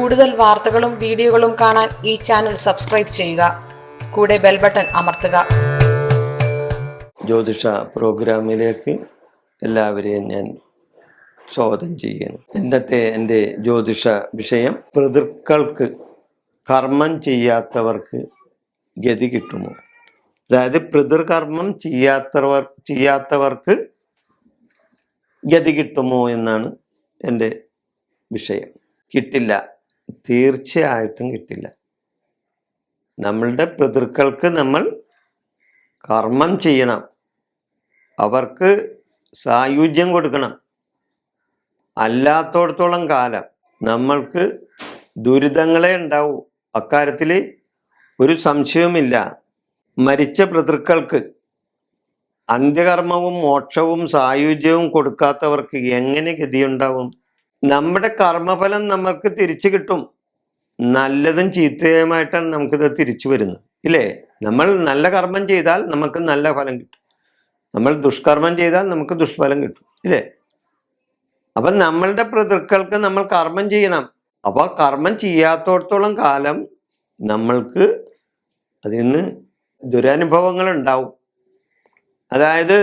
കൂടുതൽ വാർത്തകളും വീഡിയോകളും കാണാൻ ഈ ചാനൽ സബ്സ്ക്രൈബ് ചെയ്യുക. കൂടെ ബെൽ ബട്ടൺ അമർത്തുക. ജ്യോതിഷ പ്രോഗ്രാമിലേക്ക് എല്ലാവരെയും ഞാൻ സ്വാഗതം ചെയ്യുന്നു. ഇന്നത്തെ എൻ്റെ ജ്യോതിഷ വിഷയം, പിതൃക്കൾക്ക് കർമ്മം ചെയ്യാത്തവർക്ക് ഗതി കിട്ടുമോ? അതായത് പിതൃകർമ്മം ചെയ്യാത്തവർക്ക് ഗതി കിട്ടുമോ എന്നാണ് എൻ്റെ വിഷയം. കിട്ടില്ല, തീർച്ചയായിട്ടും കിട്ടില്ല. നമ്മളുടെ പിതൃക്കൾക്ക് നമ്മൾ കർമ്മം ചെയ്യണം, അവർക്ക് സായുജ്യം കൊടുക്കണം. അല്ലാത്തോടത്തോളം കാലം നമ്മൾക്ക് ദുരിതങ്ങളെ ഉണ്ടാവൂ. അക്കാര്യത്തിൽ ഒരു സംശയവുമില്ല. മരിച്ച പിതൃക്കൾക്ക് അന്ത്യകർമ്മവും മോക്ഷവും സായുജ്യവും കൊടുക്കാത്തവർക്ക് എങ്ങനെ ഗതിയുണ്ടാവും? നമ്മുടെ കർമ്മഫലം നമുക്ക് തിരിച്ചു കിട്ടും. നല്ലതും ചീത്തയുമായിട്ടാണ് നമുക്കിത് തിരിച്ചു വരുന്നത്, ഇല്ലേ? നമ്മൾ നല്ല കർമ്മം ചെയ്താൽ നമുക്ക് നല്ല ഫലം കിട്ടും, നമ്മൾ ദുഷ്കർമ്മം ചെയ്താൽ നമുക്ക് ദുഷ്ഫലം കിട്ടും, ഇല്ലേ? അപ്പം നമ്മളുടെ പിതൃക്കൾക്ക് നമ്മൾ കർമ്മം ചെയ്യണം. അപ്പോൾ കർമ്മം ചെയ്യാത്തോടത്തോളം കാലം നമ്മൾക്ക് അതിൽ നിന്ന് ദുരനുഭവങ്ങൾ ഉണ്ടാവും. അതായത്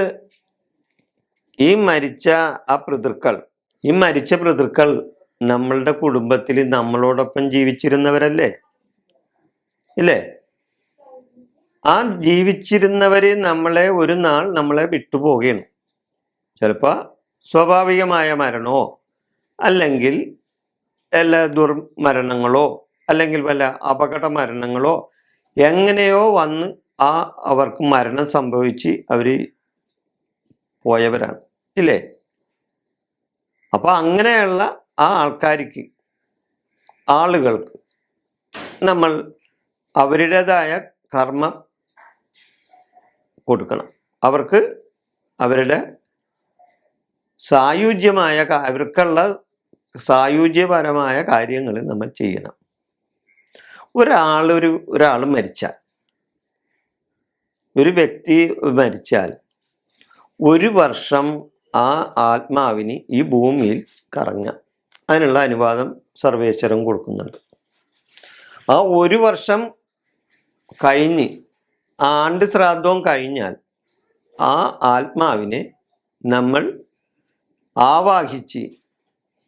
ഈ മരിച്ച പിതൃക്കൾ നമ്മളുടെ കുടുംബത്തിൽ നമ്മളോടൊപ്പം ജീവിച്ചിരുന്നവരല്ലേ, ഇല്ലേ? ആ ജീവിച്ചിരുന്നവര് ഒരു നാൾ നമ്മളെ വിട്ടുപോവുകയാണ്. ചിലപ്പോൾ സ്വാഭാവികമായ മരണമോ അല്ലെങ്കിൽ എല്ലാ ദുർമരണങ്ങളോ അല്ലെങ്കിൽ വല്ല അപകട മരണങ്ങളോ എങ്ങനെയോ വന്ന് അവർക്ക് മരണം സംഭവിച്ച് അവർ പോയവരാണ്, ഇല്ലേ? അപ്പൊ അങ്ങനെയുള്ള ആ ആളുകൾക്ക് നമ്മൾ അവരുടേതായ കർമ്മം കൊടുക്കണം. അവർക്ക് അവരുടെ അവർക്കുള്ള സായുജ്യപരമായ കാര്യങ്ങൾ നമ്മൾ ചെയ്യണം. ഒരാൾ മരിച്ചാൽ, ഒരു വ്യക്തി മരിച്ചാൽ 1 വർഷം ആ ആത്മാവിന് ഈ ഭൂമിയിൽ കറങ്ങാം. അതിനുള്ള അനുവാദം സർവേശ്വരൻ കൊടുക്കുന്നുണ്ട്. ആ 1 വർഷം കഴിഞ്ഞ് ആണ്ട് ശ്രാദ്ധവും കഴിഞ്ഞാൽ ആ ആത്മാവിനെ നമ്മൾ ആവാഹിച്ച്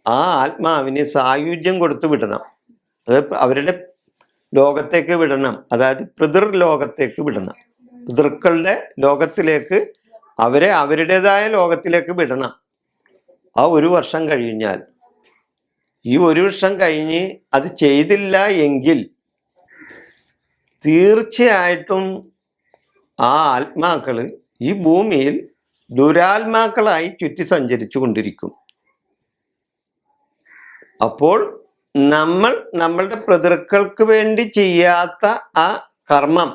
ആ ആത്മാവിനെ സായുജ്യം കൊടുത്ത് വിടണം. അത് അവരുടെ ലോകത്തേക്ക് വിടണം, അതായത് പിതൃലോകത്തേക്ക് വിടണം. പിതൃക്കളുടെ ലോകത്തിലേക്ക് അവരെ അവരുടേതായ ലോകത്തിലേക്ക് വിടണം. ആ 1 വർഷം കഴിഞ്ഞാൽ, ഈ 1 വർഷം കഴിഞ്ഞ് അത് ചെയ്തില്ല എങ്കിൽ തീർച്ചയായിട്ടും ആ ആത്മാക്കൾ ഈ ഭൂമിയിൽ ദുരാത്മാക്കളായി ചുറ്റി സഞ്ചരിച്ചു കൊണ്ടിരിക്കും. അപ്പോൾ നമ്മൾ നമ്മളുടെ പിതൃക്കൾക്ക് വേണ്ടി ചെയ്യാത്ത ആ കർമ്മം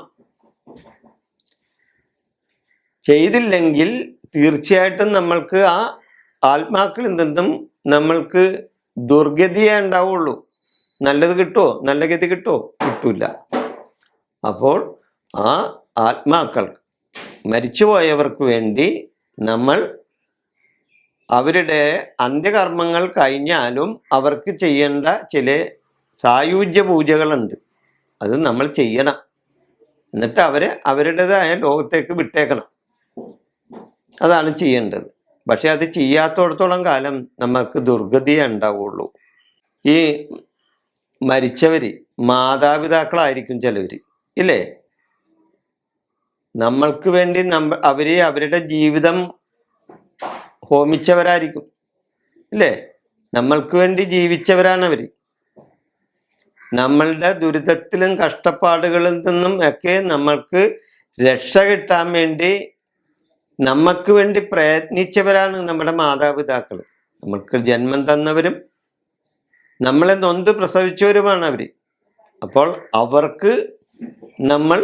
ചെയ്തില്ലെങ്കിൽ തീർച്ചയായിട്ടും നമ്മൾക്ക് ആ ആത്മാക്കളിൽ നിന്നും നമ്മൾക്ക് ദുർഗതിയേ ഉണ്ടാവുള്ളൂ. നല്ലത് കിട്ടുമോ? നല്ല ഗതി കിട്ടുമോ? കിട്ടൂല. അപ്പോൾ ആ ആത്മാക്കൾക്ക്, മരിച്ചുപോയവർക്ക് വേണ്ടി നമ്മൾ അവരുടെ അന്ത്യകർമ്മങ്ങൾ കഴിഞ്ഞാലും അവർക്ക് ചെയ്യേണ്ട ചില സായുജ്യ പൂജകളുണ്ട്. അത് നമ്മൾ ചെയ്യണം. എന്നിട്ട് അവരുടേതായ ലോകത്തേക്ക് വിട്ടേക്കണം. അതാണ് ചെയ്യേണ്ടത്. പക്ഷെ അത് ചെയ്യാത്തോടത്തോളം കാലം നമുക്ക് ദുർഗതിയേ ഉണ്ടാവുള്ളൂ. ഈ മരിച്ചവര് മാതാപിതാക്കളായിരിക്കും ചിലവര്, ഇല്ലേ? നമ്മൾക്ക് വേണ്ടി അവരുടെ ജീവിതം ഹോമിച്ചവരായിരിക്കും, ഇല്ലേ? നമ്മൾക്ക് വേണ്ടി ജീവിച്ചവരാണ് അവര്. നമ്മളുടെ ദുരിതത്തിലും കഷ്ടപ്പാടുകളിൽ നിന്നും ഒക്കെ നമ്മൾക്ക് രക്ഷ കിട്ടാൻ വേണ്ടി നമുക്ക് വേണ്ടി പ്രയത്നിച്ചവരാണ് നമ്മുടെ മാതാപിതാക്കൾ. നമ്മൾക്ക് ജന്മം തന്നവരും നമ്മളെ നൊന്ത് പ്രസവിച്ചവരുമാണ് അവർ. അപ്പോൾ അവർക്ക് നമ്മൾ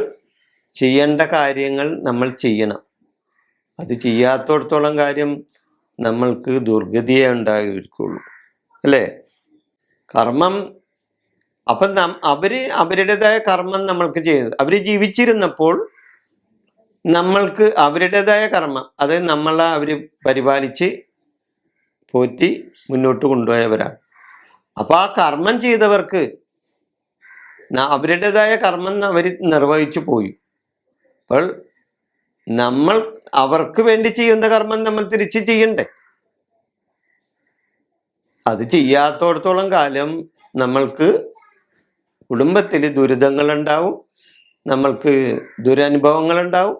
ചെയ്യേണ്ട കാര്യങ്ങൾ നമ്മൾ ചെയ്യണം. അത് ചെയ്യാത്തോടത്തോളം കാര്യം നമ്മൾക്ക് ദുർഗതിയേ ഉണ്ടായിരിക്കുള്ളൂ, അല്ലേ? കർമ്മം അപ്പം അവരുടേതായ കർമ്മം നമ്മൾക്ക് ചെയ്തത്, അവർ ജീവിച്ചിരുന്നപ്പോൾ നമ്മൾക്ക് അവരുടേതായ കർമ്മം, അത് അവർ പരിപാലിച്ച് പോറ്റി മുന്നോട്ട് കൊണ്ടുപോയവരാണ്. അപ്പൊ ആ കർമ്മം ചെയ്തവർക്ക് അവരുടേതായ കർമ്മം അവർ നിർവഹിച്ചു പോയി. അപ്പോൾ നമ്മൾ അവർക്ക് വേണ്ടി ചെയ്യുന്ന കർമ്മം നമ്മൾ തിരിച്ച് ചെയ്യണ്ടേ? അത് ചെയ്യാത്തോടത്തോളം കാലം നമ്മൾക്ക് കുടുംബത്തിൽ ദുരിതങ്ങൾ ഉണ്ടാവും, നമ്മൾക്ക് ദുരനുഭവങ്ങൾ ഉണ്ടാവും.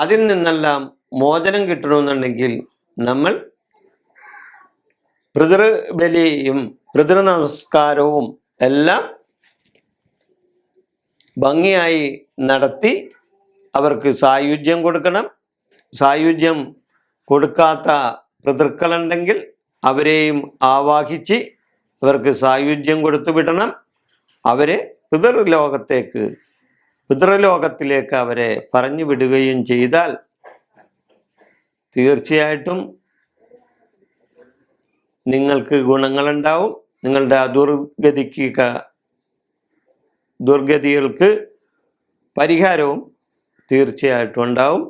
അതിൽ നിന്നെല്ലാം മോചനം കിട്ടണമെന്നുണ്ടെങ്കിൽ നമ്മൾ പിതൃബലിയും പിതൃ നമസ്കാരവും എല്ലാം ഭംഗിയായി നടത്തി അവർക്ക് സായുജ്യം കൊടുക്കണം. സായുജ്യം കൊടുക്കാത്ത പിതൃക്കളുണ്ടെങ്കിൽ അവരെയും ആവാഹിച്ച് അവർക്ക് സായുജ്യം കൊടുത്തു വിടണം. അവരെ പിതൃലോകത്തിലേക്ക് അവരെ പറഞ്ഞു വിടുകയും ചെയ്താൽ തീർച്ചയായിട്ടും നിങ്ങൾക്ക് ഗുണങ്ങളുണ്ടാവും. നിങ്ങളുടെ ദുർഗതികൾക്ക് പരിഹാരവും തീർച്ചയായിട്ടും ഉണ്ടാവും.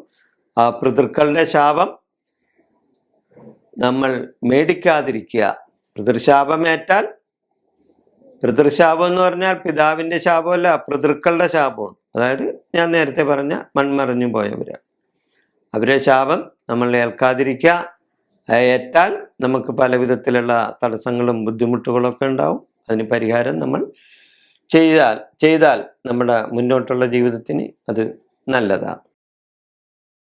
ആ പിതൃക്കളുടെ ശാപം നമ്മൾ മേടിക്കാതിരിക്കുക. പിതൃശാപമേറ്റാൽ, പിതൃശാപം എന്ന് പറഞ്ഞാൽ പിതാവിൻ്റെ ശാപമല്ല, പിതൃക്കളുടെ ശാപമാണ്. അതായത് ഞാൻ നേരത്തെ പറഞ്ഞ മൺമറഞ്ഞു പോയവരാണ്. അവരെ ശാപം നമ്മൾ ഏൽക്കാതിരിക്കുക. ഏറ്റാൽ നമുക്ക് പല വിധത്തിലുള്ള തടസ്സങ്ങളും ബുദ്ധിമുട്ടുകളൊക്കെ ഉണ്ടാവും. അതിന് പരിഹാരം നമ്മൾ ചെയ്താൽ നമ്മുടെ മുന്നോട്ടുള്ള ജീവിതത്തിന് അത് നല്ലതാണ്.